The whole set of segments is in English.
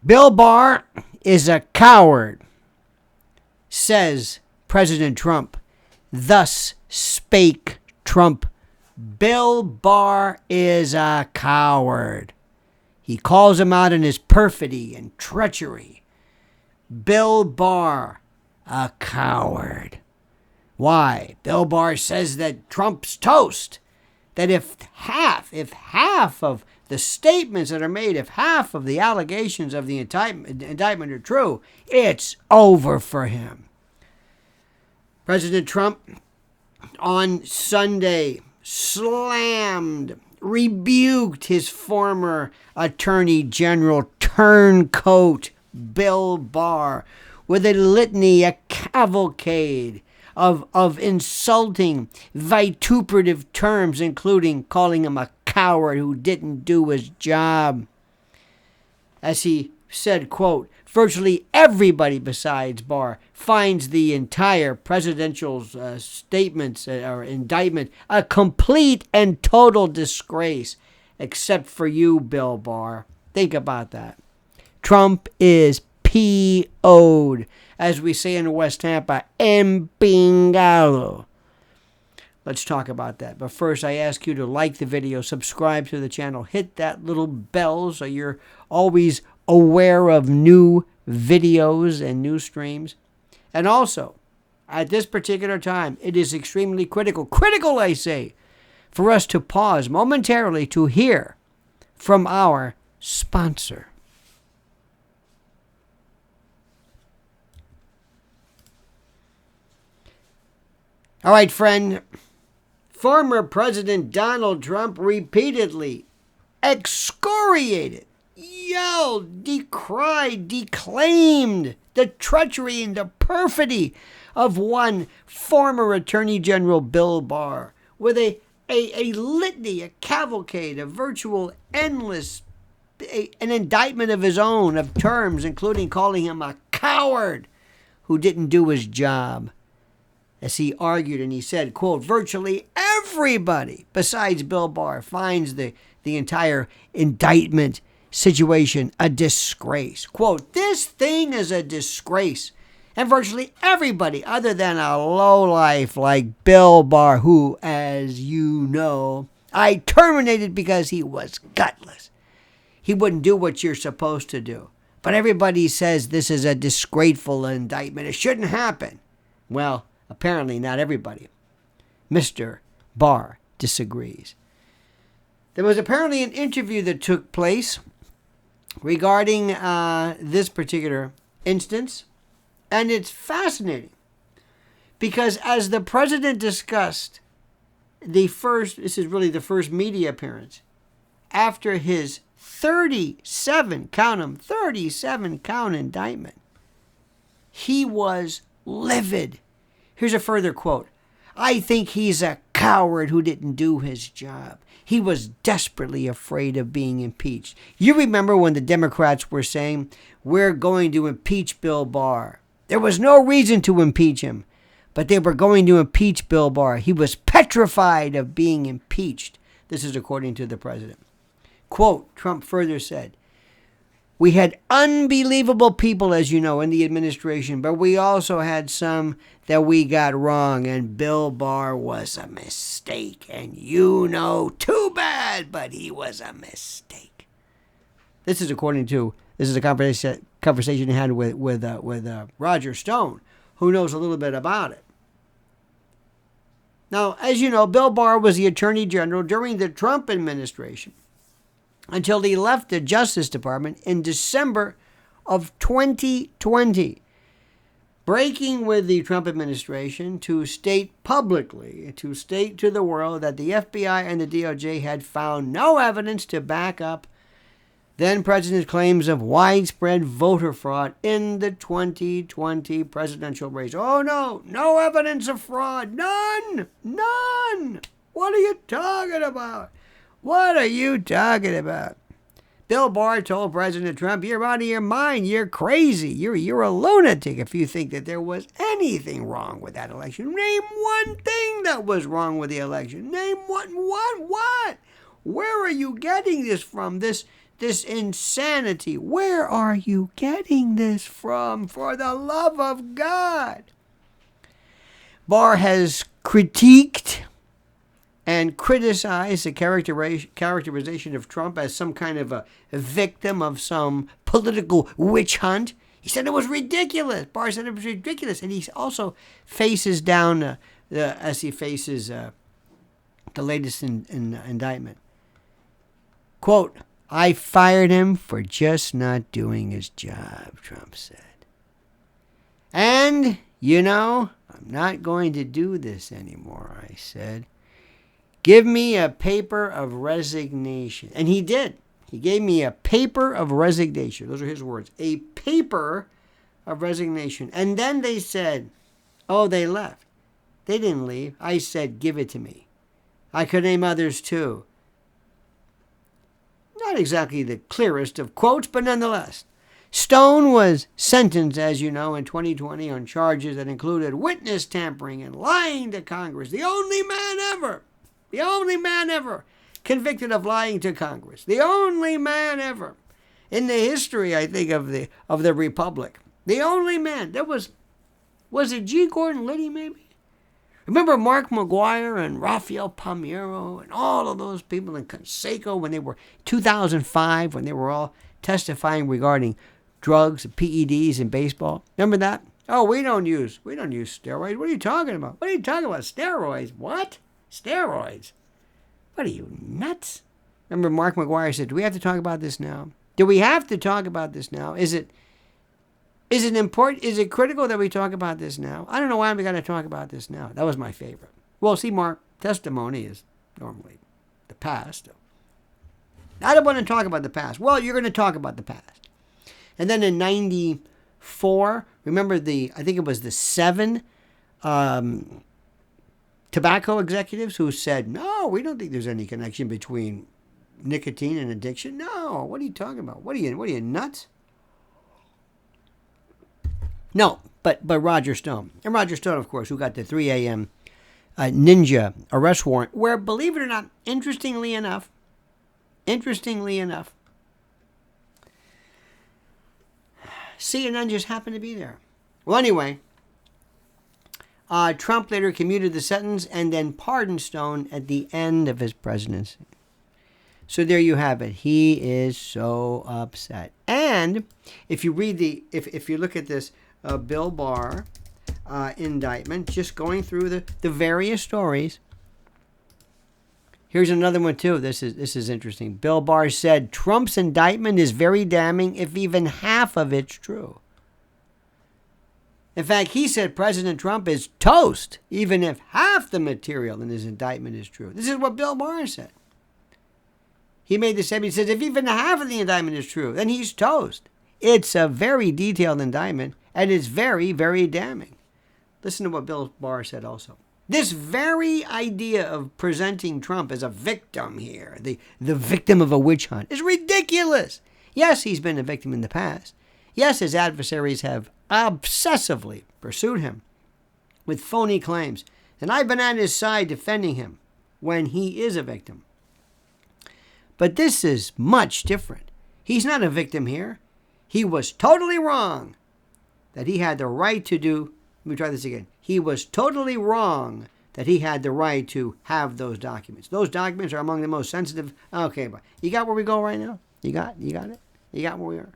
Bill Barr is a coward, says President Trump. Thus spake Trump. Bill Barr is a coward. He calls him out in his perfidy and treachery. Bill Barr, a coward. Why? Bill Barr says that Trump's toast. That if half of the statements that are made, if half of the allegations of the indictment are true, it's over for him. President Trump on Sunday rebuked his former Attorney General turncoat Bill Barr with a litany, a cavalcade of insulting, vituperative terms, including calling him a coward who didn't do his job. As he said, quote, virtually everybody besides Barr finds the entire presidential statements or indictment a complete and total disgrace, except for you, Bill Barr. Think about that. Trump is P.O.'d, as we say in West Tampa, empingado. Let's talk about that. But first, I ask you to like the video, subscribe to the channel, hit that little bell so you're always aware of new videos and new streams. And also, at this particular time, it is extremely critical, I say, for us to pause momentarily to hear from our sponsor. All right, friend. Former President Donald Trump repeatedly excoriated, yelled, decried, declaimed the treachery and the perfidy of one former Attorney General Bill Barr with a litany, a cavalcade, a virtual endless, an indictment of his own of terms, including calling him a coward who didn't do his job. As he argued and he said, quote, virtually everybody besides Bill Barr finds the entire indictment situation a disgrace. Quote, this thing is a disgrace. And virtually everybody other than a lowlife like Bill Barr, who, as you know, I terminated because he was gutless. He wouldn't do what you're supposed to do. But everybody says this is a disgraceful indictment. It shouldn't happen. Well, apparently not everybody. Mr. Barr disagrees. There was apparently an interview that took place regarding this particular instance, and it's fascinating because as the president discussed this is really the first media appearance after his 37 count indictment, he was livid. Here's a further quote. I think he's a coward who didn't do his job. He was desperately afraid of being impeached. You remember when the Democrats were saying, we're going to impeach Bill Barr. There was no reason to impeach him, but they were going to impeach Bill Barr. He was petrified of being impeached. This is according to the president. Quote, Trump further said, we had unbelievable people, as you know, in the administration, but we also had some that we got wrong, and Bill Barr was a mistake. And you know, too bad, but he was a mistake. This is a conversation he had with Roger Stone, who knows a little bit about it. Now, as you know, Bill Barr was the Attorney General during the Trump administration, until he left the Justice Department in December of 2020, breaking with the Trump administration to state publicly, to state to the world that the FBI and the DOJ had found no evidence to back up then-President's claims of widespread voter fraud in the 2020 presidential race. Oh, no evidence of fraud. None. What are you talking about? What are you talking about? Bill Barr told President Trump, you're out of your mind. You're crazy. You're a lunatic if you think that there was anything wrong with that election. Name one thing that was wrong with the election. Name what? Where are you getting this from? This this insanity. Where are you getting this from, for the love of God? Barr has critiqued and criticized the characterization of Trump as some kind of a victim of some political witch hunt. He said it was ridiculous. Barr said it was ridiculous. And he also faces down, as he faces the latest indictment. Quote, "I fired him for just not doing his job," Trump said. "And, I'm not going to do this anymore," I said. "Give me a paper of resignation." And he did. He gave me a paper of resignation. Those are his words. A paper of resignation. And then they said, oh, they left. They didn't leave. I said, "Give it to me." I could name others too. Not exactly the clearest of quotes, but nonetheless. Stone was sentenced, as you know, in 2020 on charges that included witness tampering and lying to Congress. The only man ever convicted of lying to Congress. The only man ever in the history, I think, of the Republic. The only man. Was it G. Gordon Liddy, maybe? Remember Mark McGuire and Rafael Palmeiro and all of those people in Conseco when they were 2005, when they were all testifying regarding drugs, PEDs in baseball? Remember that? Oh, we don't use steroids. What are you talking about? What are you talking about? Steroids? What? Steroids? What are you, nuts? Remember Mark McGuire said, "Do we have to talk about this now? Do we have to talk about this now? Is it important? Is it critical that we talk about this now? I don't know why we got to talk about this now." That was my favorite. Well, see, Mark, testimony is normally the past. I don't want to talk about the past. Well, you're going to talk about the past. And then in 94, remember I think it was the 7 tobacco executives who said, "No, we don't think there's any connection between nicotine and addiction." No, what are you talking about? What are you, nuts? No, but Roger Stone. And Roger Stone, of course, who got the 3 a.m. ninja arrest warrant, where, believe it or not, interestingly enough, CNN just happened to be there. Well, anyway, Trump later commuted the sentence and then pardoned Stone at the end of his presidency. So there you have it. He is so upset. And if you read if you look at this Bill Barr indictment, just going through the various stories. Here's another one too. This is interesting. Bill Barr said Trump's indictment is very damning if even half of it's true. In fact, he said President Trump is toast even if half the material in his indictment is true. This is what Bill Barr said. He made the statement. He says if even half of the indictment is true, then he's toast. It's a very detailed indictment, and it's very, very damning. Listen to what Bill Barr said also. This very idea of presenting Trump as a victim here, the victim of a witch hunt, is ridiculous. Yes, he's been a victim in the past. Yes, his adversaries have obsessively pursued him with phony claims, and I've been at his side defending him when he is a victim. But this is much different. He's not a victim here. He was totally wrong that he had the right to do. Let me try this again. He was totally wrong that he had the right to have those documents. Those documents are among the most sensitive. Okay, but you got where we go right now? You got it? You got where we are?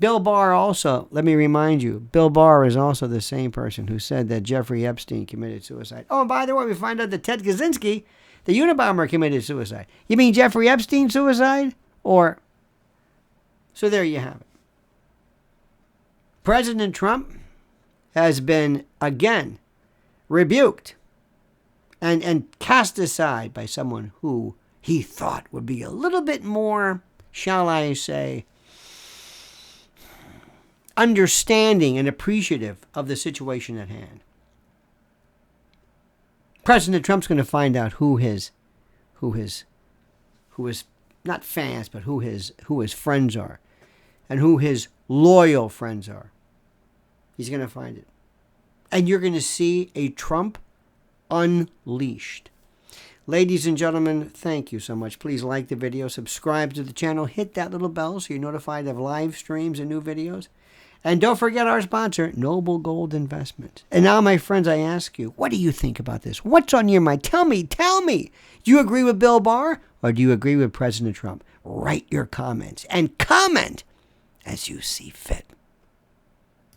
Bill Barr also, let me remind you, Bill Barr is also the same person who said that Jeffrey Epstein committed suicide. Oh, and by the way, we find out that Ted Kaczynski, the Unabomber, committed suicide. You mean Jeffrey Epstein suicide? Or, so there you have it. President Trump has been, again, rebuked and cast aside by someone who he thought would be a little bit more, shall I say, understanding and appreciative of the situation at hand. President Trump's going to find out who his not fans, but who his friends are, and who his loyal friends are. He's going to find it. And you're going to see a Trump unleashed. Ladies and gentlemen, thank you so much. Please like the video, subscribe to the channel, hit that little bell so you're notified of live streams and new videos. And don't forget our sponsor, Noble Gold Investment. And now, my friends, I ask you, what do you think about this? What's on your mind? Tell me. Do you agree with Bill Barr or do you agree with President Trump? Write your comments and comment as you see fit.